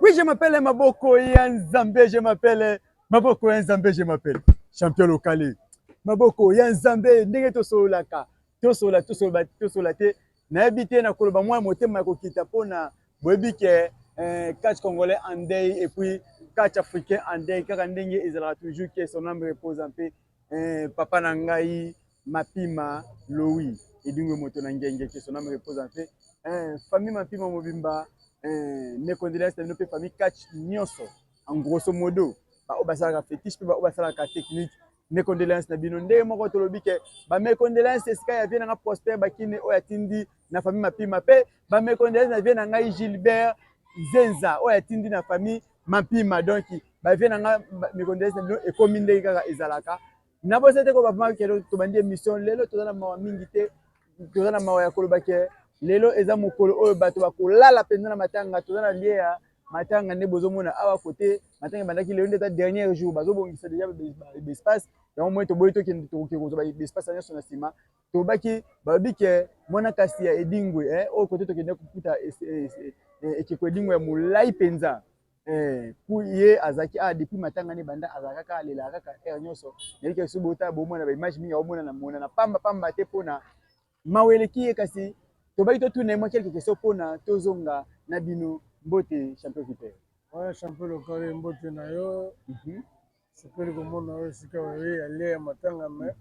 Oui, je m'appelle Maboko Yanzambe, je m'appelle Maboko Yanzambe, je m'appelle champion local. Maboko Yanzambe, ndenge tosolaka, tosola te, na habité na koloba moi motema ko kita pona boyebi ke catch congolais en deuil et puis catch africain en deuil kaka ndenge ezala toujours que son âme repose en paix. Papa na ngai Mapima Louis edingo moto na ngenge que son âme repose en paix. Famille Mapima Mobimba mes condoléances à nos familles catch nyonso en grosso modo ba obasala fétiche pe ba obasala ka technique mes condoléances na bino ndenge moko tolobi ke ba mes condoléances esika ya vie na Prosper bakine oyo atindi na famille Mapima pe ba mes condoléances na vie na ngai Gilbert Zenza oyo atindi na famille Mapima donc ba vie na ngai mes condoléances na bino ekomi ndenge kaka ezalaka na bosete ko ba mama ke to bandi émission lelo tozana mawa mingi te tozana mawa ya koloba ke lelo eza mokolo oyo bato bakolala penza na matanga toza na lie ya matanga nde bozomona awa kote matanga ebandaki lelo nde eza dernier jour bazobongisa deja bespace yango moi toboyi tokende tokoki kozwa bespace nyonso na nsima tobaki balobi ke mwana kasi ya edingwe oyo kote tokende kokuta ekeko edingwe ya molai mpenza po ye azalaki awa depuis matanga nde banda azalaka kaka alelaka kaka aire nyonso nayebi ke so bota bomona baimage mingi aomonana pamba te mpona maweleki ye kasi tobaki totuna mwa quelque question mpona tozonga na bino mbote champion viper. Ouais, champion local mbote na yo. Sepeli komona yo esika oye alie ya matanga me.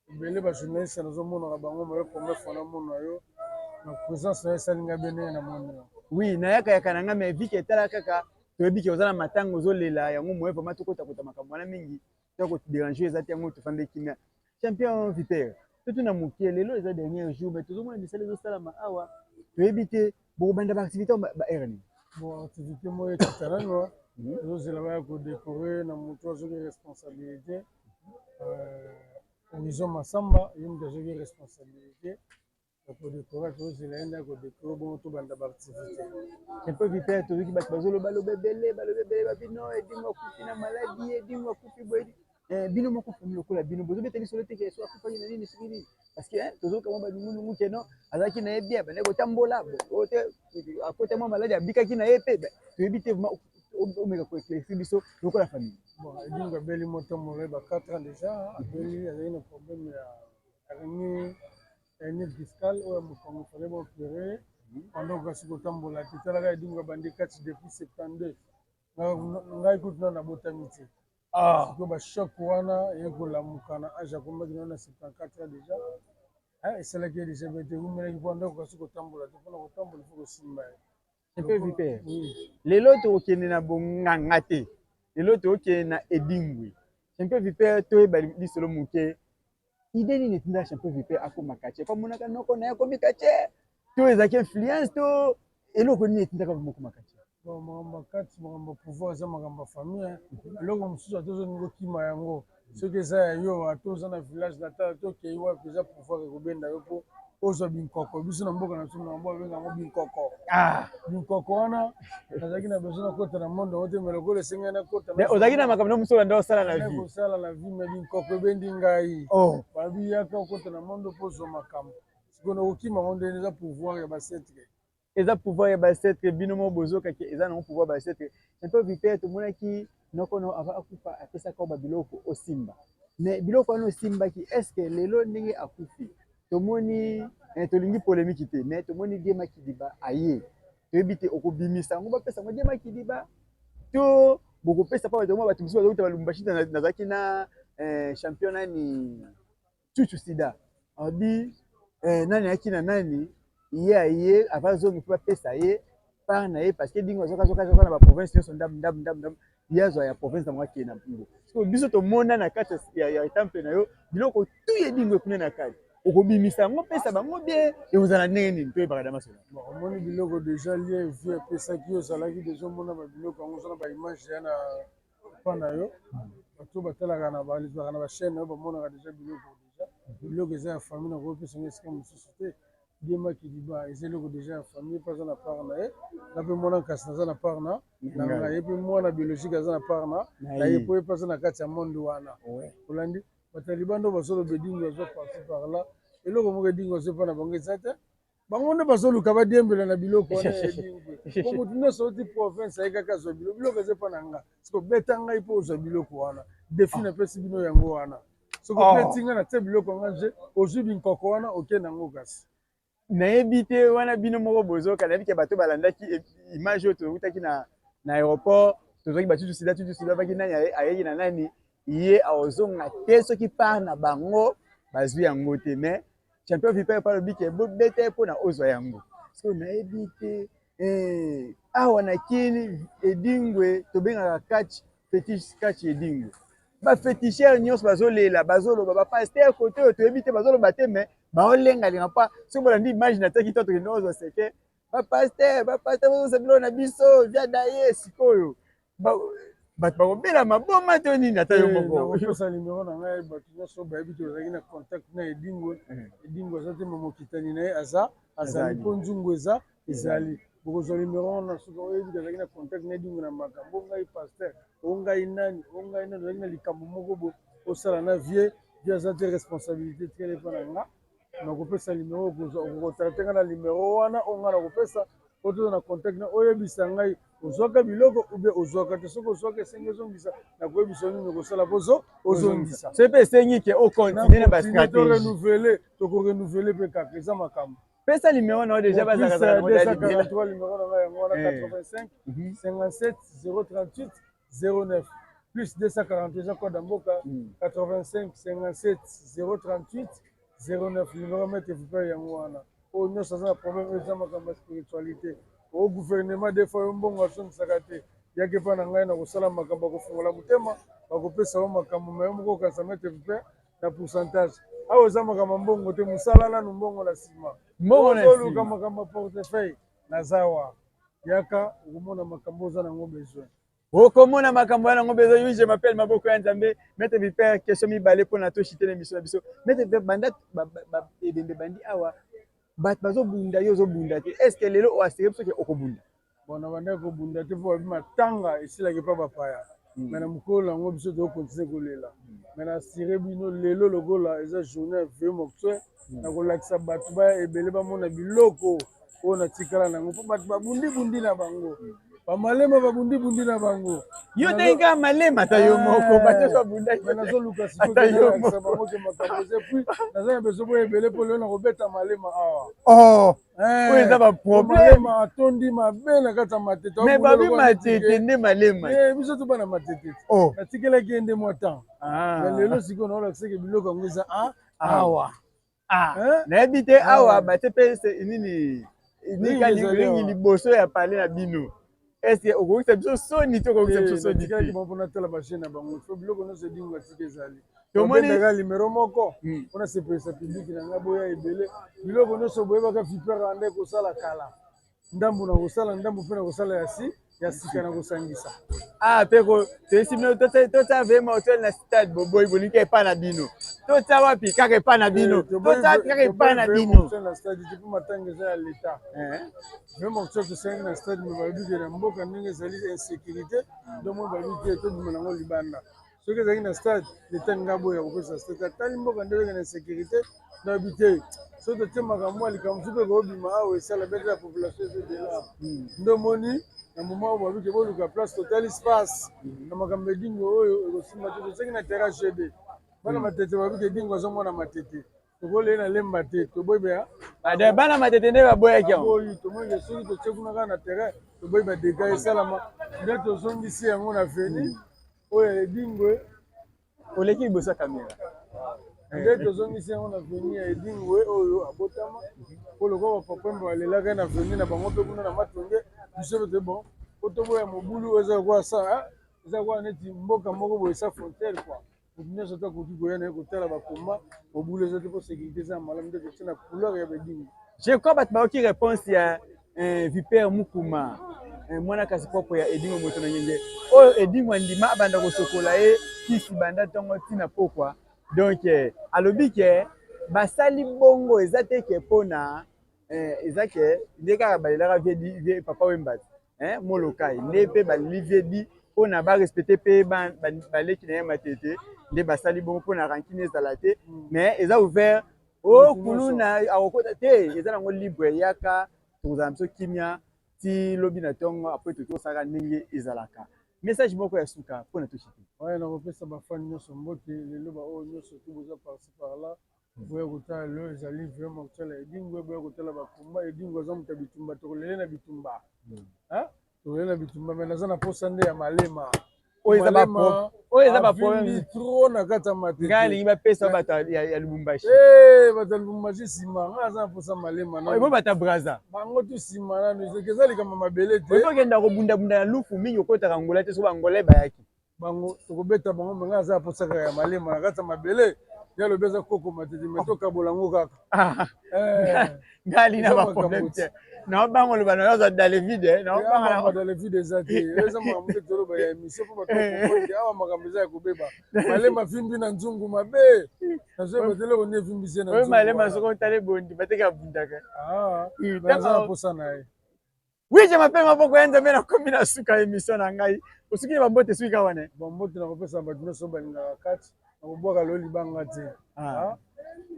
Ebele ba journaliste nazomona bango mayo première fois na mona yo. Na présence na esalinga bene na mona. Oui, nayaka na nga me vi ke tala kaka toyebi ke ozala matanga ozolela yango moye vraiment tokota makambo wana mingi toko déranger eza te yango tofande kimia. Champion viper. Totuna mokie lelo eza dernier jour mais tozomona misala ezosalama awa toyebi te bokobanda baactivité ba erni bon activité moyo etitalano tozozela baya kodécorer na moto azoki responsabilité horizon masamba ye moto azoki responsabilité ya kodécorer tozozela ye nde ya kodécorer bongo tobanda baactivité champion viper tozoki bato baloba ebele babino edingo akufi na maladi edingo akufi boyedi bino moko famille lokola bino bozobeteli solo te ke so akufaki na nini soki nini parce que tozokama banungunungu ke non azalaki na ye bien bande kotambola te akota mwa maladi abikaki na ye mpe toyebi te omeka koéclaircir biso lokola famille bon edingo abeli motambola ba 4 ans déjà abeli azali na problème ya hernie discale oyo mokongo fale baopéré pendant kasi kotambola te talaka edingo abandi kati depuis 72 ngai kutu na botami te sikoyo bashock wana ye kolamuka na age akomaki nao na 74 ans déjà esalaki ye déjà bete umelaki mpo ndako kasi kotambola te mpona kotambola fo kosimba ye champion viper lelo tokokende na bonganga te lelo tokokende na edingwe champion viper toyeba lisolo moke ide nini etinda champion viper akoma katie pamonaka noko na ye akomi katie to ezalaki influence to eloko nini etindaka mokoma katie makambo kati makambo pouvoir eza makambo ya famille eloko mosusu atozoninga okima yango soki eza ya yo ato oza na village natal tokei wapi eza pouvoir ekobenda yo mpo ozwa binkoko biso na mboka na biso na mbo abenga yango binkoko binkoko wana azalaki na besoin nakota na monde yango te me lokola esengeli nakota ozalaki na makambo na mosola nde osala na vie kosala na vie me binkoko ebendi ngai babi yaka okota na monde mpo ozwa makambo sikoyo nakokima yango nde eza pouvoir ya basetre eza pouvoir ya basetre bino mo bozokaki eza nango pouvoir basetre champion viper tomonaki nokono ava akufa apesaka babiloko osimba mais biloko wana osimbaki estce lelo ndenge akufi tomoni tolingi polémique te mais tomoni Diema Kidiba aye toyebi te okobimisa yango bapesa yango Diema Kidiba to bokopesa mpa bato bato mosusu bazokita balumbashi nazalaki na champion nani Chuchu Sida abi nani ayaki na nani ye aye avazongi mpe bapesa ye par na ye parce que dingo azokazoka na baprovince nyonso ndambu ye azwa ya province nango akee na bongo so biso tomona na kati ya temple na yo biloko tu ye dingo ekuna na kati okobimisa yango pesa bango bien ekozala ndenge nini mpe oyebaka damasolo omoni biloko déjà lie vie epesaki yo ozalaki déjà omona babiloko yango oza na baimage ya na epa na yo bato batalaka na bachaîne oyo bamonaka déjà biloko eza ya famille na koopesa yango esika mosusu te Diema Kidiba eza eloko déjà ya famille mpe aza na part na ye na mpe mwana kasi naza na part na ngai ye mpe mwana biologique aza na part na ye mpo ye mpe aza na kati ya monde wana olandi bato ya libanda oyo bazoloba edingo aza parti par là eloko moko edingo azoepa na bango eza te bango nde bazoluka badiembela na biloko wana edingwe po motu nyonso oti province ayekaka azwa biloko eza mpa na nga soki obeta ngai mpo ozwa biloko wana defi napesi bino yango wana soki obeti ngai na tie biloko nga nje ozwi binkoko wana okende yango kasi nayebi te wana bino moko bozoka nayebi ke bato balandaki image oyo tozokutaki na aéroport tozwaki batutu baki nani ayeki na nani ye aozonga te soki par na bango bazwi yango te mais champion Vipère pa lobi ke bobeta mpo na ozwa yango so nayebi te awa na kini edingwe tobengaka catch edingwe baféticheur nyonso bazolela bazoloba bapaster kote oyo toyebi te bazoloba te mais baolengalenga mpa soki bolandi image natiaki to tokende ozwa seke bapaster bazosa biloko na biso via daye sikoyo bato bakobela maboma to nini ata yo moko nakopesa nimero na ngai bato nyonso bayebi te ozalaki na contact na edingwe aza te mamokitani na ye azali mpo nzungu ezali bokozwa nimero wana soki oyebi azalaki na contact na edingwe na makambo ngai paster ongai nani ozalaki na likambo moko osala na vie aza te responsabilité tikele mpa na nga nakopesa nimero okokotala te ngai na nimero wana onga nakopesa po toza na contact na oyebisa ngai ozwaka biloko ube ozwaka te soki ozwaka esengi ozongisa nakoyebisa nini okosala po ozongisa so mpe esengi ke okontinue na bastratégie tokorenouveler mpe kaka eza makambo pesa nimero na yo déjà bazalaka numero na ngai yango wana 85 57 038 09 plus 240 eza code ya mboka 85 57 038 09 numero maître Vipère yango wana oyo nyonso aza na problème eza makambo ya spiritualité o gouvernement des fois yo mbongo asongisaka te yaki mpa na ngai na kosala makambo ya kofungola motema bakopesa yo makambo ma yo moko okasa maître Vipère na pourcentage awa eza makambo ya mbongo te mosala nanu mbongo na nsima oluka makambo ya portefeuille nazawa yaka okomona makambo oza nango besoin okomona makambo wana yango besoin oui je m'appelle maboko ya nzambe maître Vipère question mibale mpona toshite na émission na biso maître Vipère banda ebembe bandi awa bato bazobunda yo ozobunda te est ce que lelo oasire biso ke okobunda bona bandaki kobunda te mpo babi matanga esilaki mpa bapaya me na mokolo yango biso tokokontinue kolela me na asire bino lelo lokola eza journée ya vie moctuaire na kolakisa bato baya ebele bamona biloko oyo natikala nango mpo bato babundi na bango bamalema babundi na bango yo te nka malema ta yo moko bato babundaki me nazoluka sikoyoalakisa bango ke makambo eza puis naza na beso boyo ebele mpo lelo na kobeta malema awa oyo eza baproblème atondi mabe na kati ya matete me babi matete nde malema biso to bana matete natikelaki ye nde mwa temps me lelo sikoyo naolakisaki biloko yango eza awa nayebi te awa bate mpe nini ringi liboso ya pale na bino estce okokisa biso soni to okokisa biso soni tikalaki bango mpona tala bashene na bango fo biloko nyonso edingo atika ezali tomoniaka limero moko mpona sepelisa publiki na ngai boya ebele biloko nyonso boyebaka Vipère ande kosala kala ndambu na kosala ndambu mpe na kosala ya sika na kosangisa mpe toyesi bino totya vema hotel na stade boboyi bolingi epa na bino totya wapi kaka epa na bino totya kaka epa na bino na stade mpo matanga eza ya leta vema hotel tosangi na stade me balobi ke na mboka ndenge ezali insécurité domo balobi te tobima nango libanda soki ezalaki na stade leta nga boya kopesa stade atali mboka nde ezalaki na insécurité nayebi te soki totie makambo ya likambo soki ekobima awa esala bete ya population ezodela ndomoni na moma oyo baluki boluka place total espace na makambo edingo oyo ekosimba te tosengi na terrain gd bana matete baluki edingo azomona matete tokolei na lemba te toboyeba bana matete nde baboyaki yango tomonike soki totie kuna kaka na terrain toboyeba dega esalama nde tozongisi yango na veni oyo edingwe oleki liboso ya kamera nde tozongisi yango na veni ya edingwe oyo abotama mpo lokola bapapembe balelaka na veni na bango mpe kuna na matonge biso pe te bon po toboya mobulu eza kwa sa eza kwa neti mboka moko boye sa frontière quoi motu nyonso to akoki koya na ye kotala bakoma mobulu eza te mpo sécurité eza ya malamu nde totie na couleur ya bedingo je crois bato baoki réponse ya Vipère Mukuma mwana kasi popo ya edingo moto na ngenge oyo edingo andima abanda kosokola ye kisi banda ntongo ntina pokwa donc alobi ke basali bongo eza te ke mpona eza ke nde kaka balelaka vie papa wemba molokai nde mpe baleli vie di mpona barespecte mpe baleki na ye matete nde basali bongo mpona rankine ezala te mais eza ouvert o kuluna akokota te eza nango libre yaka tokozala biso kimia ti lobi na ntongo apres totosaka ndenge ezalaka message moko ya suka mpona toshite oyo nakopesa bafani nyonso mbote lelo baoyo nyonso tu boza parci par là boya kotala lelo ezali vraiment kotala edingwe boya kotala bakomba edingwe aza moto ya bitumba tokolele na bitumba tokolele na bitumba me naza na posa nde ya malema oyo eza baproblème tro na kati ya matete ngai alingi bapesa bato ya lubumbashi bato ya lubumbashi nsima ngai aza na posa malema bo bato ya braza bango tu nsima nano eza likambo mabele te tokenda kobundabunda na lufu mingi okotaka ngola te so bangolai bayaki bango tokobeta bango me ngai aza na posa kaka ya malema na kati ya mabele ya lobi aza koko matete me tokabola yango kaka ngai alingi na baproblème te naobango loba na yoza dalevide dalevide eza te eza makambo nde toloba ya émission mpo bato te awa makambo eza ya kobeba malema fimbi na nzungu mabe nazoyeba te eloko nde efimbisi ye na oyo malema soko otala ebondi bateka bundaka aza na posa na ye wije mape maboko ya nzambe nakomi na suka émission na ngai osukini bambote suki kaka wana bambote nakopesa bato nyonso balingaka kati nakobwaka lelo libanga te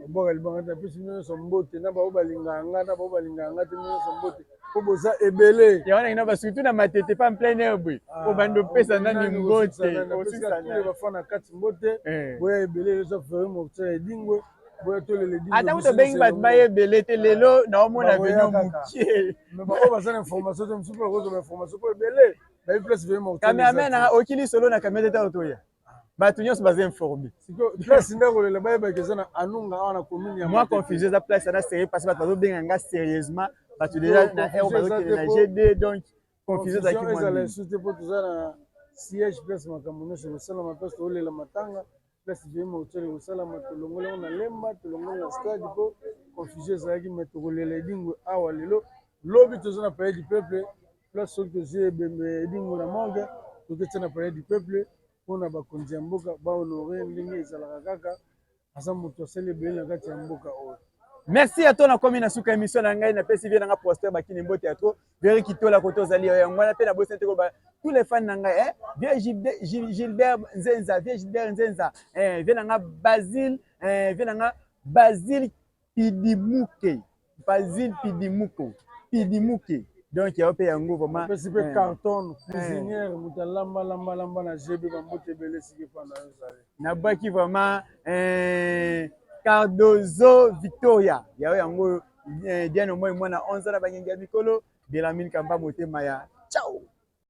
obwaka libanga te napesi nyonso mbote na bao balingaka nga na bao balingaka nga te nyonso mbote mpo boza ebele ya wana ngina basuki na matete pa plein air boye obanda opesa nani mbote bafana kati mbote boya ebele leso feri mokutana edingwe boya tolela edingwe ata kuto bengi bato baya ebele te lelo naomona beno mokie me baoyo baza na information te mosusu mpo bakozwa information mpo ebele bayi place feri mokutana cameraman nanga okili solo na camera te otoya bato nyonso baza informé place nde kolela bayebaki eza na anunga awa na commune ya moi confusion eza place ana sérieux parce bato bazobenga nga sérieusement bato déjà na air bazokende na gd donc confusion ezalaki ezala esu te mpo toza na siège place makambo nyonso kosalama place toolela matanga place veyema hotele kosalama tolongoli yango na lemba tolongoli na stade mpo confusion ezalaki me tokolela edingwe awa lelo lobi toza na palais du peuple place soki tozwi ebembe edingwe na morgue toketia na palais du peuple mpona bakonzi ya mboka bahonore ndenge ezalaka kaka aza moto asali ebele na kati ya mboka oyo merci à toi nakomi na suka émission na ngai napesi vie nanga poster bakini mbote ya to veri kitola koto ozali oyo yango wana mpe na bosi te koba tous les fans na ngai vie Gilbert Nzenza vie Gilbert Nzenza vie nanga vie nanga Basile Pidimuke donc yao mpe yango vraiment apesi mpe carton cuisinière moto alambalamba na gb bambote ebele siki mpa na yo ezali nabwaki vraiment Cardozo Victoria yao yango Diane Omoi mwana 11 na bangengi ya mikolo Belamine Kamba motema ya